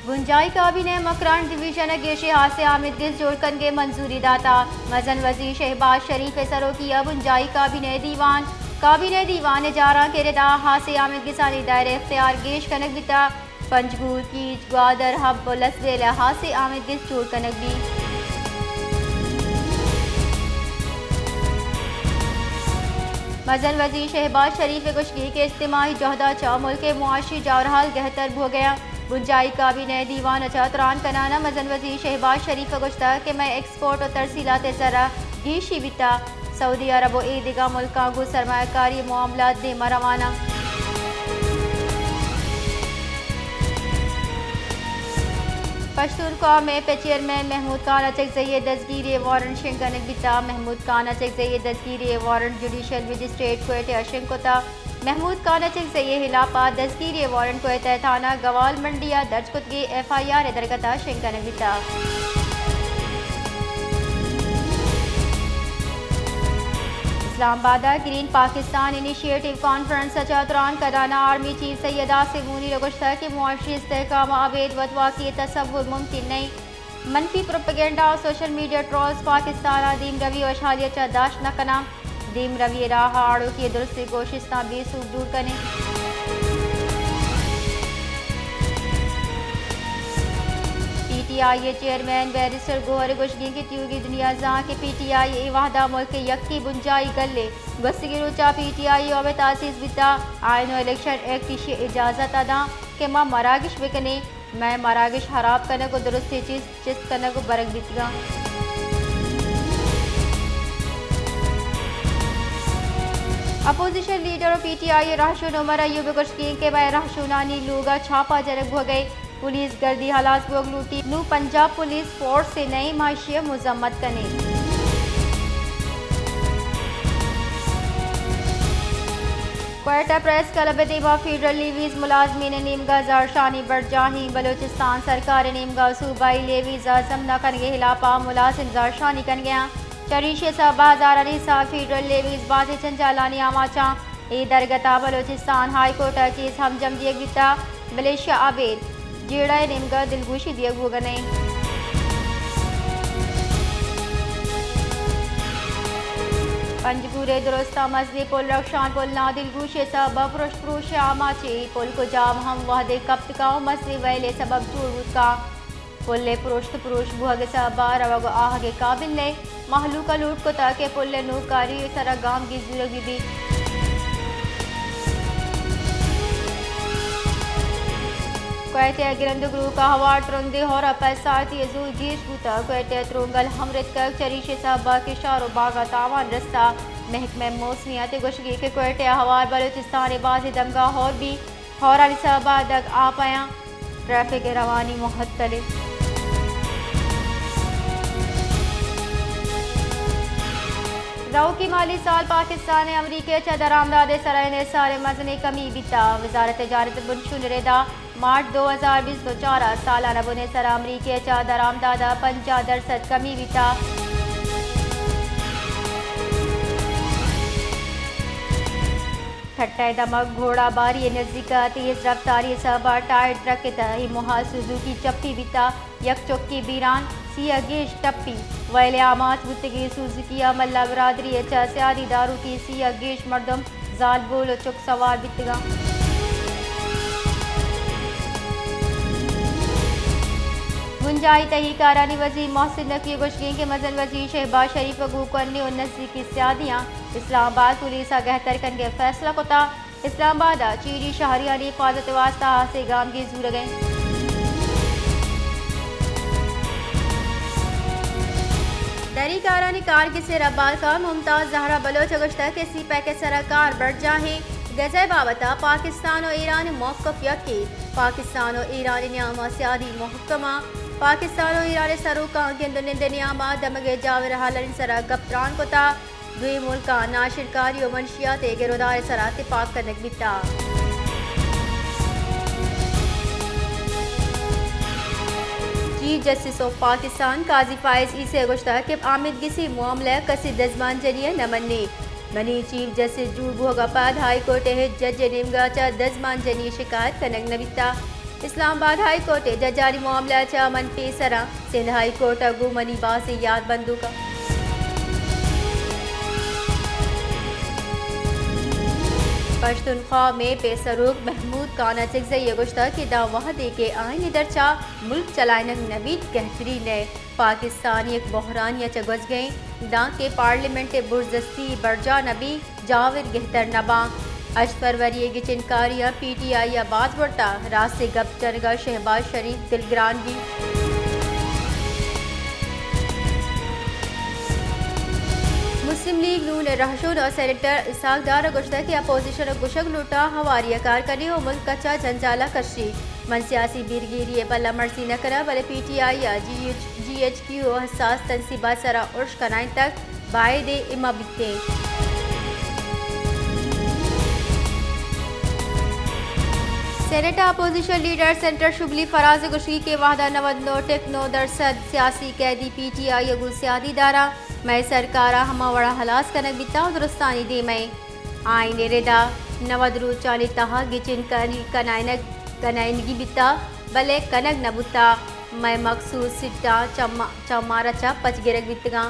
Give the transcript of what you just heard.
बुंजाई काबीने Makran division Geshe हासे आमिद गिस जोड़कन के मंजूरी दाता मजन वजीर शहबाज शरीफ सरो किया बुंजाई काबीने दीवान जारा के रिदा हासे आमिद गिसानी दायरे इख्तियार गेश कनक बिता पंजगूर कीच ग्वादर हब लसवेल हासे आमिद गिस जोड़ कनक भी मजन वजीर शहबाज शरीफ कुशगी के इज्तिमाही जहदा चा मुल्क के मुआशी जावरहाल गहतर हो गया बुंजाई काबीने दीवान अचा तुरान कनाना मजन वजीर शहबाज शरीफ गुश्ता कि मैं एक्सपोर्ट और तरसीलात जरा गीशी बिता सऊदी अरब और ईदिगा मुल्का गु सरमाकारी मामला दे रवाना पश्तूनख्वा में चेयरमैन महमूद खान अचक जरिए दस्तगीरी वारंट शिंकनक बिता महमूद खान अचक जरिए दस्तगीरी वारंट जुडिशल मजिस्ट्रेट कोयटे अशिंकोता महमूद खान अचक जरिए हिलापा दस्तगीरी वारंट कोयटे थाना गवाल मंडिया दर्ज कुतगी FIR दरगता शिंकनक बिता Islamabad green Pakistan initiative conference चौतरान कराना आर्मी चीफ सैयदा सिमूनी रगुश्ता के मुआशी इस्तेहकाम अवैध वतवा की तसव्वुर मुमकिन नहीं मनफी प्रोपेगेंडा और सोशल मीडिया ट्रोल्स पाकिस्तान दीम रवि और शालिया चादाश न कना दीम रवि राह आड़ो की दुरुस्ती कोशिश ना बेसूब दूर करें PTI चेयरमैन बैरिस्टर गोहर गुशगी की त्यूगी दुनिया जहाँ के PTI वाहदा मुल्क यक्की बुंजाई गले गस्तिगिरुचा PTI और तासीस बिता आयन इलेक्शन एक्ट की इजाज़त अदा के माँ मरागिश बिकने मैं मरागिश हराब करने को दुरुस्त चिस्त करने को बरक बितगा अपोजिशन लीडर और PTI राशुन उमर अयूब गुशगी के बै राशुनानी लोगा छापा जनक हो गए पुलिस गर्दी हालात बोग लूटी नू पंजाब पुलिस फोर्स से नई माशिया मुजम्मत कने क्वेटा प्रेस क्लब देवा फेडरल लेवीज मुलाजमीन नीमगा जारशानी बरजाही बलोचिस्तान सरकार नीमगा सूबाई लेवीज आजम न कनगे हिलापा मुलाजिम जारशानी कन गया चरीशे साहबा हजारानी साल फेडरल लेवीज बाते चंचालानी आमाचा ए दरगता बलोचिस्तान हाई कोर्ट केस हम जम दिए गिता मलेशिया आबेद जेड़ा निमगा दिलगुशी दिया गुगने पंजगूरे दुरुस्ता मजदी पुल रक्षान पुल ना दिलगुशे सबब पुरुष आमाचे पुल को जाम हम वादे कप्तकाओ मजदी वैले सबब चूर का पुल्ले पुरुष भुग सबा रवग आहगे काबिल ने महलू का लूट को ताके पुल्ले नूकारी सरा गाम की जुरगी भी क्वेटे गिरंद ग्रू का हवा ट्रंदे और पैसाती अजूल गीश बूता क्वेटे त्रुंगल हमरत कर चरीशे साहबा के शारो बागा तावान रस्ता महकमे मौसमियात गुशगी के क्वेटे हवार बलूचिस्तान बाजी दंगा और भी हौरा साहबा तक आ पाया ट्रैफिक रवानी मुहत्तल रऊ की माली साल पाकिस्तान ने अमरीकी दरामदाद सराय सारे मजने कमी बिता वजारत तजारत बुनशुन रेदा मार्च 2020 तो 4 सालाना बुने सरा अमरीकी दरामदाद 50% कमी बिता ठट्टा दमक घोड़ा बारी नजदीक तेज रफ्तारी सबा टायर ट्रक तही मुहाल सुजुकी चप्पी बिता यक चौकी बीरान सिया गेश टप्पी वैले आमात बुतगी सुजुकी मल्ला बरादरी सियादी दारू की सिया गेश मर्दम जाल बोल चुक सवार बितगा गुंजाई तही कारानी वजीर मोहसिन नकवी गुशगी के मजन वजीर शहबाज शरीफ गुकन्नी और नजदीकी सियादियाँ इस्लामाबाद पुलिस गहतर कन के फैसला कोता इस्लामाबाद चीरी शहरियानी हिफाजत वास्ता से गाम की जूर गए दरी कारानी कार किसे रब्बाल का मुमताज जहरा बलोच गुश्ता के सी पैके सरकार बढ़ जाहे गज़े बाबता पाकिस्तान और ईरान मौक़िफ़ यकी पाकिस्तान और ईरान नियामा सियादी महकमा पाकिस्तान और ईरान सरूका गेंद नियामा दमगे जावर हालन सरा गप्रान कोता दुई मुल्का नाशिरकारी और मनशियात गिरोदार सरा इत्तेफाक करनक बिता चीफ जस्टिस ऑफ पाकिस्तान काजी फाइज इसे गुश्ता के आमिद किसी मामले कसी दजमान जरिए न मन्ने मनी चीफ जस्टिस जूर भोगापाद हाई कोर्ट जज निमगाचा दजमान जनी शिकायत कनक नबिता इस्लामाबाद हाई कोर्ट जजारी मामला अमन पेसरा सिंध हाई कोर्ट अगू मनीबा से याद बंदूका पश्तूनख्वा में पेसरूक महमूद खान अचिक ये गुश्ता कि दा वहदे के आइन दरचा मुल्क चलाइनक नवीद कहतरी ने पाकिस्तानी एक बहरान या चगज गए दा के पार्लियामेंट बुरजस्ती बरजा नबी जाविर गहतर नबा अज फरवरी की चिनकारियाँ PTI आबाद बढ़ता रास्ते गप चरगा शहबाज शरीफ दिलग्रानगी मुस्लिम लीग नून रहशुन और सेनेटर इसाक दार गुश्ता की अपोजिशन गुशक लूटा हवारिया कार करी और मुल्क कच्चा जंजाला कशी मन सियासी बीरगिरी पल्ला मर्सी न करा भले PTI या GHQ हसास तनसीबा सरा उर्श कनाई तक बायदे इमा बिकते senator opposition leader senator Shibli Faraz गुशी के वादा 99.9% सियासी कैदी PTI अगू सियादी दारा मैं सरकारा हमा वड़ा हलास कनक बिता दुरुस्तानी दे मैं आईने रेदा नवदरू चाली तहा गिचिन कनाइनगी बिता भले कनक नबुता मैं मखसूस सिट्टा चमारा चा पच गिरक बितगा